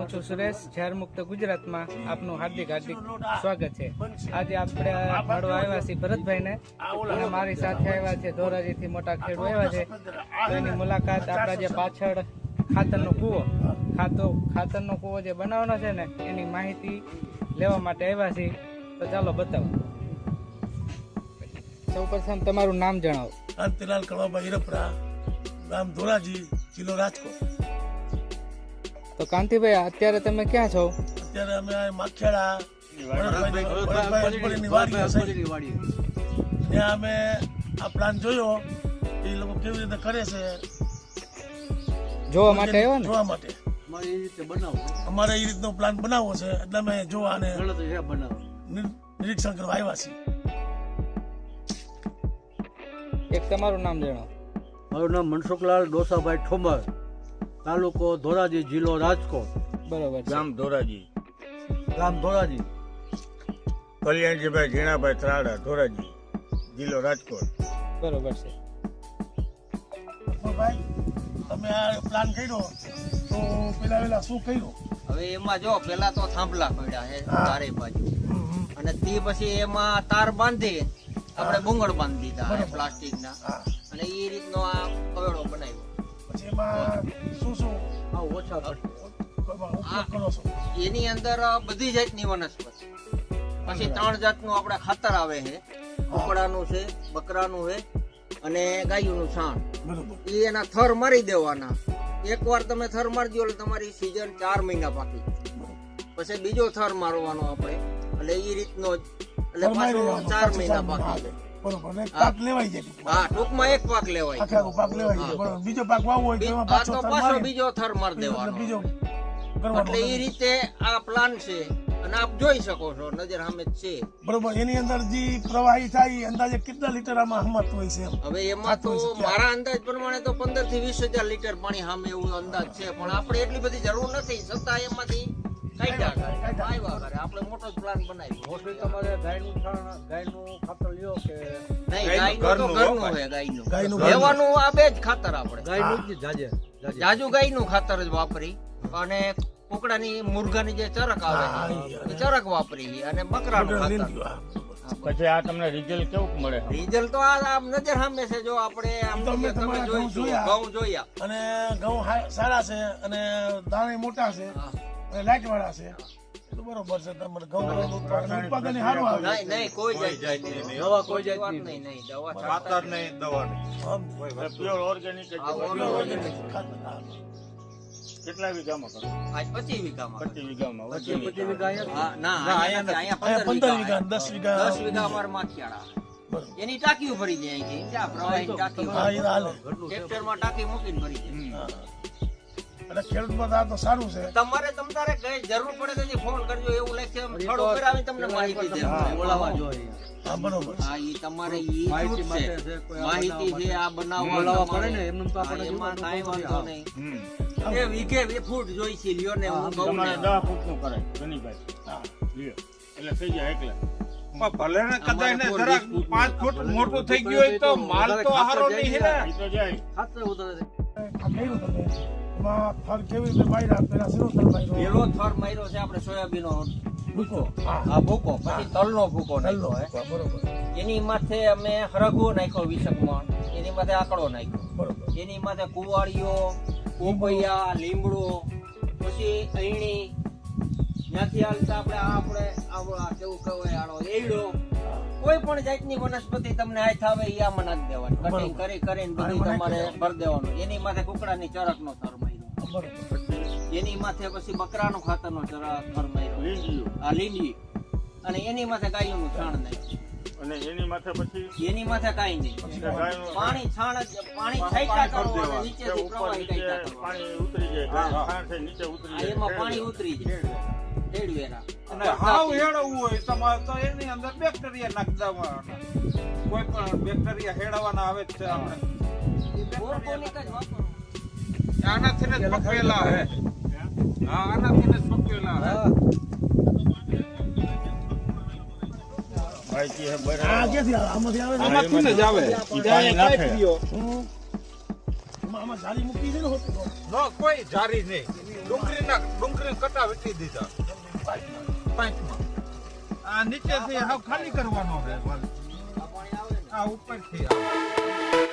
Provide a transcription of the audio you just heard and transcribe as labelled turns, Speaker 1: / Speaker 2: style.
Speaker 1: છું સુરેશ, ઝેર મુક્ત ગુજરાતમાં આપનું હાર્દિક સ્વાગત છે। આજે આપણે મળવા આવ્યા છીએ ભરતભાઈને અને મારી સાથે આવ્યા છે ધોરાજીથી મોટા ખેડૂત આવ્યા છે। તો એની મુલાકાત આપણા જે પાછળ ખાતરનો કૂવો જે બનાવવાનો છે ને એની માહિતી લેવા માટે આવ્યા છીએ। તો ચાલો બતાવો। સૌપ્રથમ તમારું નામ જણાવો।
Speaker 2: કાંતિલાલ કળવાભાઈ હિરપરા, ગામ ધોરાજી, જિલ્લો રાજકોટ।
Speaker 1: તો કાંતિભાઈ અત્યારે તમે ક્યાં છો?
Speaker 2: અત્યારે અમે માખેડા ત્યાં અમે આ પ્લાન જોયો, એ લોકો કેવી રીતે કરે છે
Speaker 1: જોવા માટે આવ્યા ને?
Speaker 2: જોવા માટે અમારે એ રીતનો પ્લાન બનાવવો છે, એટલે અમે જોવા અને નિરીક્ષણ કરવા આવ્યા છીએ।
Speaker 1: એક તમારું નામ જણાવો।
Speaker 3: મારું નામ મનસુખલાલ ડોસાભાઈ ઠોમર, તાલુકો ધોરાજી, જિલ્લો રાજકોટ।
Speaker 1: બરોબર।
Speaker 4: ગામ ધોરાજી, કલ્યાણજીભાઈ ઝીણાભાઈ ત્રાડા, ધોરાજી, જિલ્લો રાજકોટ।
Speaker 1: બરોબર છે।
Speaker 2: ભાઈ તમે આ પ્લાન કર્યો તો પેલા શું કર્યું?
Speaker 5: હવે એમાં જો પેલા તો થાંભલા પડ્યા છે ચારે બાજુ, અને તે પછી એમાં તાર બાંધી આપણે બુંગળ બાંધી દીધા પ્લાસ્ટિક ના, અને એ રીતનો આ કવેડો બનાવ્યો।
Speaker 2: પછી એમાં શું
Speaker 3: ઓછા
Speaker 2: કરો છો?
Speaker 5: એની અંદર બધી જાતની વનસ્પતિ, પછી 3 જાતનું આપણે ખાતર આવે છે, કુકડાનું છે, બકરાનું છે અને ગાયનું છાણ। એ એના થર મારી દેવાના। એકવાર તમે થર મારજો એટલે તમારી સીઝન 4 મહિના પાકી, પછી બીજો થર મારવાનો આપણે, એટલે એ રીતનો જ, એટલે પાછો 4 મહિના પાકી।
Speaker 2: બરોબર, એક પાક લેવાઈ જાય।
Speaker 5: હા, ટૂંકમાં એક પાક લેવાય,
Speaker 2: આખો પાક લેવાઈ જાય। બરોબર, બીજો પાક વાવવો હોય તો એમાં
Speaker 5: પાછો બીજો થર માર દેવાનો,
Speaker 2: બીજો
Speaker 5: એટલે એ રીતે આ પ્લાન છે, અને આપ જોઈ શકો છો નજર સામે જ છે।
Speaker 2: બરોબર, એની અંદર જે પ્રવાહી થાય અંદાજે કેટલા લીટર આમાં હમત હોય છે?
Speaker 5: હવે એમાં તો મારા અંદાજ પ્રમાણે તો 15 થી 20,000 લીટર પાણી સામે એવું અંદાજ છે, પણ આપણે એટલી બધી જરૂર નથી, છતાં એમાંથી આપણે મોટો જ પ્લાન બનાવ્યો।
Speaker 3: તમારે ગાયનું ખાતર લ્યો કે
Speaker 5: નહીં, ગાયનું તો ઘરનું છે, ગાયનું લેવાનું આ બે જ ખાતર આપણે
Speaker 3: ગાયનું જ
Speaker 5: જાજુ ગાયનું ખાતર જ વાપરી, અને કુકડાની મુર્ગાની જે ચરક આવે એ ચરક વાપરી, અને બકરાનું ખાતર।
Speaker 4: પછી આ તમને રિઝલ્ટ કેવું મળે?
Speaker 5: રિઝલ્ટ તો આ નજર સામે છે, જો આપણે આમ તમે જોઈશું ઘઉં જોયા,
Speaker 2: અને ઘઉં સારા છે અને દાણે મોટા છે અને લાઈટ વાળા છે, તો બરોબર છે। તમારે ઘઉં ઉત્પાદન સારું આવે?
Speaker 5: નહીં, કોઈ જાત નહીં, દવા કોઈ જાત નહીં, દવા
Speaker 4: ખાતર નહીં, દવા નહીં, પ્યોર ઓર્ગેનિક જ। કેટલા વીઘામાં કરો?
Speaker 5: આજ 25 વીઘામાં।
Speaker 4: 25 વીઘામાં
Speaker 3: 25 વીઘા
Speaker 5: હા, ના, અહીંયા
Speaker 2: 15 વીઘા, 10 વીઘા,
Speaker 5: 10 વીઘા અમારે માખિયાળા, એની ટાંકી ભરી જાય છે, ત્યાં પ્રવાહી ટાંકી ટ્રેક્ટરમાં ટાંકી મૂકીને ભરી જાય।
Speaker 2: એટલે ખેડૂત આ તો સારું છે।
Speaker 5: તમારે કઈ જરૂર પડે તો ફોન કરજો, એવું લાગશે થોડો કરાવી તમને માહિતી દે, બોલાવા જોઈએ।
Speaker 2: હા, બરોબર।
Speaker 5: હા, ઈ તમારે ઈ માહિતી છે, આ બનાવવા પડે ને, એમનું તો આપણે એમાં કાઈ વાંધો નહીં। એ વીઘે 2 ફૂટ જોઈ છે, લ્યો ને હું કહું ને
Speaker 4: 10 ફૂટનું કરાય ગનીભાઈ, હા લ્યો એટલે થઈ જાય એકલા। ભલે ને કદાચ ને જરા 5 ફૂટ મોટું થઈ ગયું હોય તો માલ તો હારો નહીં હે, ઈ તો જાય
Speaker 3: ખાતર ઉતરે।
Speaker 2: આ કેવું તમે એમાં થર કેવી રીતે માર્યા? પેલા શેનો થર માર્યો?
Speaker 5: પેલો થર માર્યો છે આપણે સોયાબીનનો ભૂકો,
Speaker 2: હા
Speaker 5: ભૂકો, પછી તલનો ભૂકો નાખ્યો હે,
Speaker 2: બરોબર।
Speaker 5: એની માથે અમે હરગવો નાખ્યો 20 મણ, એની માથે આકડો નાખ્યો,
Speaker 2: બરોબર।
Speaker 5: એની માથે કુવાડીઓ, પોપૈયા, લીમડો, પછી અયણી, ત્યાંથી હાલતા આપણે કેવું કહેવાય આડો એયડો, કોઈ પણ જાતની વનસ્પતિ તમને હાથ આવે એ આમાં નાખી દેવાની, કટિંગ કરીને બધું તમારે ભરી દેવાનું। એની માથે કુકડાની ચરકનો થર માર્યો, એની માથે પછી બકરાનો ખાતરનો થર માર્યો, આ લીંડી, અને એની માથે ગાયનું છાણ નાખ્યું,
Speaker 4: અને એની માથે પછી
Speaker 5: એની માથે કાઈ નહીં, પાણી છાણ જ, પાણી છાંટ્યા કરો અને નીચેથી પ્રવાહી કાઢ્યા કરો,
Speaker 4: પાણી ઉતરી જાય, ખાંડ નીચે ઉતરી જાય,
Speaker 5: એમાં પાણી ઉતરી જાય ઢેડવેરા।
Speaker 6: અને હાવ હેડવું હોય તમારે તો એની અંદર બેક્ટેરિયા નાખી દેવાના, કોઈ પણ બેક્ટેરિયા હેડવાના આવે જ છે આપણે,
Speaker 5: ઓર્ગેનિક જ વાપરો।
Speaker 6: આનાથી જ પકવેલા હે, હા આનાથી જ પકવેલા હે।
Speaker 4: ભાઈ કે બરાબર
Speaker 2: આ ક્યાંથી આવે? આમાંથી આવે?
Speaker 6: આનાથી જ આવે,
Speaker 4: પાણી નાખે।
Speaker 2: આમાં જાળી મૂકી છે ને હોતી?
Speaker 6: નો કોઈ જારી નહીં, ડુંગળી કટા વેચી દીધા પાંચમાં. આ નીચેથી હાવ ખાલી કરવાનો છે વાલ.
Speaker 5: આ પાણી આવે ને
Speaker 6: આ ઉપરથી આવે.